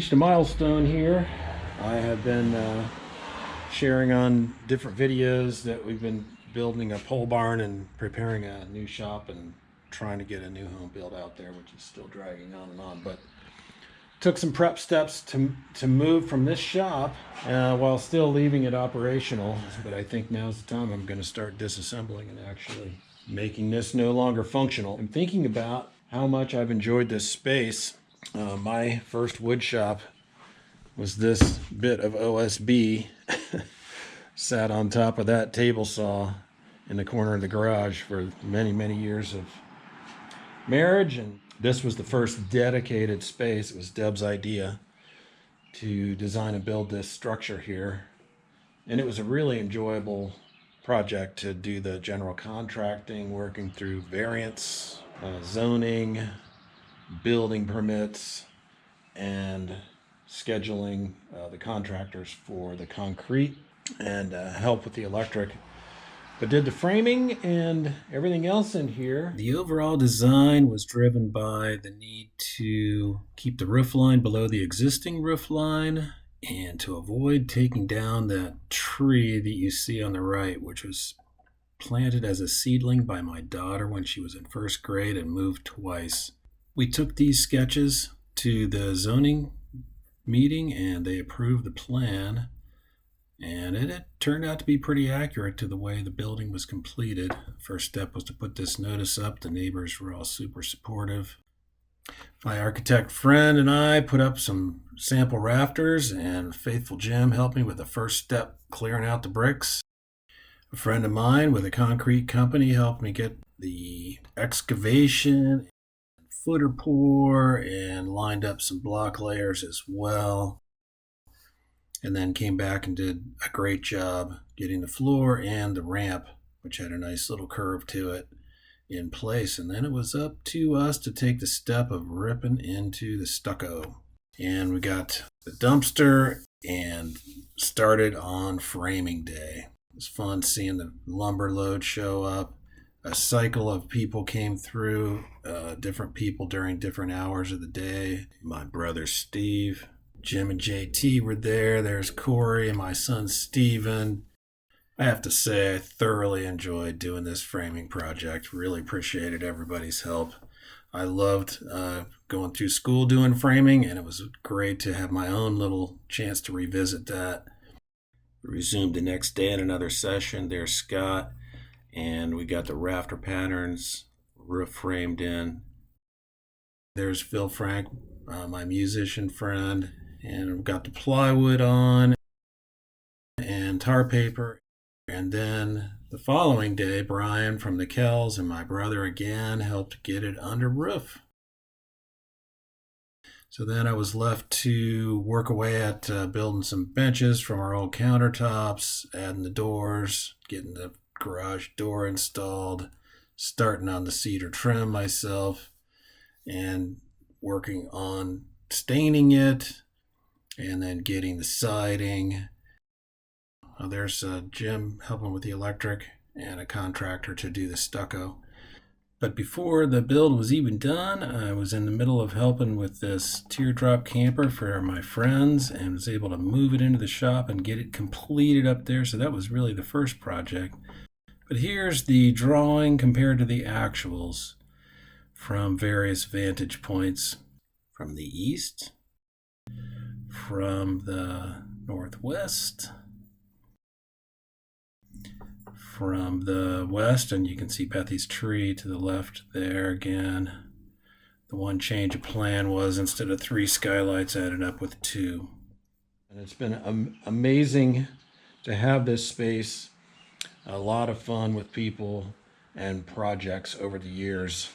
reached a milestone here. I have been sharing on different videos that we've been building a pole barn and preparing a new shop and trying to get a new home built out there, which is still dragging on and on. But took some prep steps to move from this shop while still leaving it operational. But I think now's the time I'm going to start disassembling and actually making this no longer functional. I'm thinking about how much I've enjoyed this space. My first wood shop was this bit of OSB sat on top of that table saw in the corner of the garage for many years of marriage, and this was the first dedicated space. It was Deb's idea to design and build this structure here, and it was a really enjoyable project to do the general contracting, working through variance, zoning, building permits, and scheduling the contractors for the concrete and help with the electric. But did the framing and everything else in here. The overall design was driven by the need to keep the roof line below the existing roof line and to avoid taking down that tree that you see on the right, which was planted as a seedling by my daughter when she was in first grade and moved twice. We took these sketches to the zoning meeting and they approved the plan, and it turned out to be pretty accurate to the way the building was completed. First step was to put this notice up. The neighbors were all super supportive. My architect friend and I put up some sample rafters, and faithful Jim helped me with the first step, clearing out the bricks. A friend of mine with a concrete company helped me get the excavation, footer pour, and lined up some block layers as well. And then came back and did a great job getting the floor and the ramp, which had a nice little curve to it, in place. And then it was up to us to take the step of ripping into the stucco. And we got the dumpster and started on framing day. It was fun seeing the lumber load show up. A cycle of people came through, different people during different hours of the day. My brother Steve, Jim and JT were there. There's Corey and my son Steven. I have to say I thoroughly enjoyed doing this framing project. Really appreciated everybody's help. I loved going through school doing framing, and it was great to have my own little chance to revisit that. We resumed the next day in another session. There's Scott, and we got the rafter patterns, roof framed in. There's Phil Frank, my musician friend, and we got the plywood on and tar paper. And then the following day, Brian from the Kells and my brother again helped get it under roof. So then I was left to work away at building some benches from our old countertops, adding the doors, getting the garage door installed, starting on the cedar trim myself, and working on staining it, and then getting the siding. There's Jim helping with the electric and a contractor to do the stucco. But before the build was even done, I was in the middle of helping with this teardrop camper for my friends and was able to move it into the shop and get it completed up there. So that was really the first project. But here's the drawing compared to the actuals from various vantage points. From the east, from the northwest, from the west, and you can see Bethy's tree to the left there again. The one change of plan was instead of 3 skylights, I ended up with 2. And it's been amazing to have this space. A lot of fun with people and projects over the years.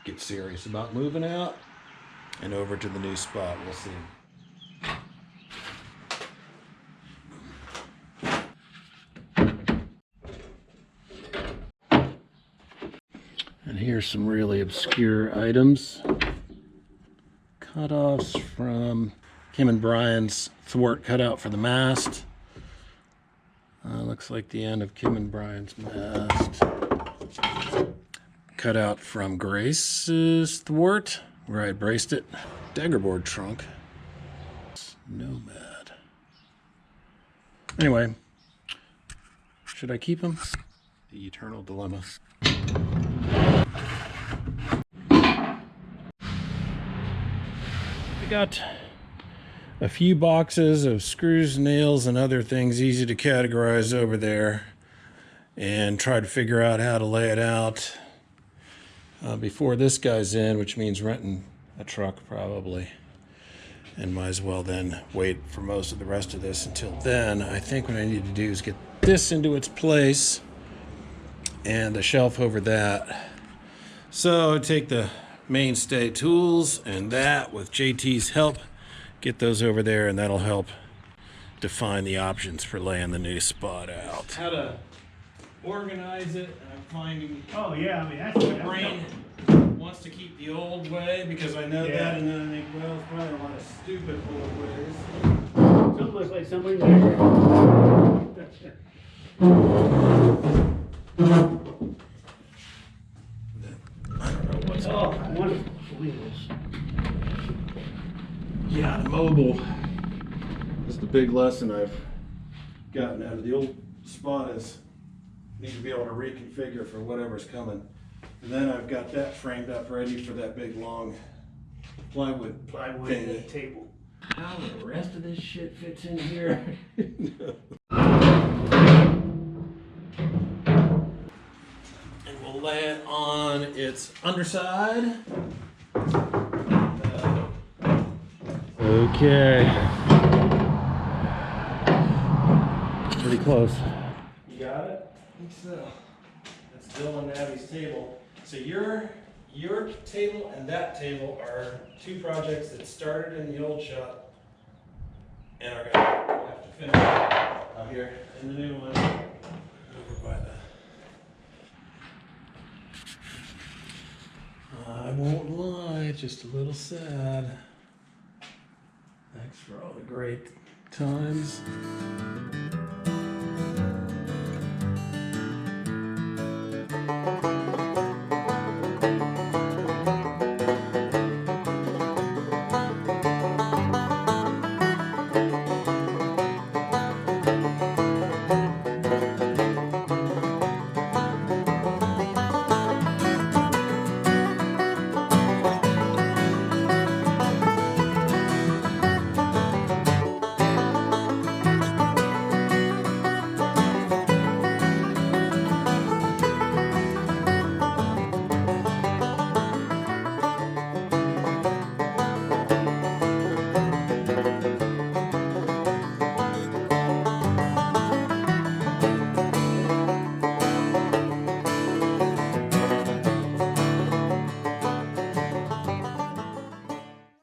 get serious about moving out and over to the new spot. We'll see. And here's some really obscure items. Cutoffs from Kim and Brian's thwart cutout for the mast. Looks like the end of Kim and Brian's mast. Cutout from Grace's thwart, where I braced it. Daggerboard trunk. Nomad. Anyway, should I keep him? The eternal dilemma. I got a few boxes of screws, nails, and other things easy to categorize over there and try to figure out how to lay it out before this guy's in, which means renting a truck probably, and might as well then wait for most of the rest of this until then. I think what I need to do is get this into its place and the shelf over that. So take the mainstay tools and that, with JT's help, get those over there, and that'll help define the options for laying the new spot out. How to organize it, and I'm finding. Oh yeah, I mean that's my brain wants to keep the old way because I know that, and then I think, well, it's probably a lot of stupid old ways. Some looks like somebody there. I don't know what's wonderful wheels. Yeah, mobile is the big lesson I've gotten out of the old spot, is need to be able to reconfigure for whatever's coming. And then I've got that framed up ready for that big long plywood thingy. Table. How the rest of this shit fits in here? And we'll lay it on its underside. Okay. Pretty close. You got it? I think so. That's Bill and Abby's table. So your table and that table are two projects that started in the old shop and are gonna have to finish out here in the new one over by the. I won't lie, just a little sad. Thanks for all the great times.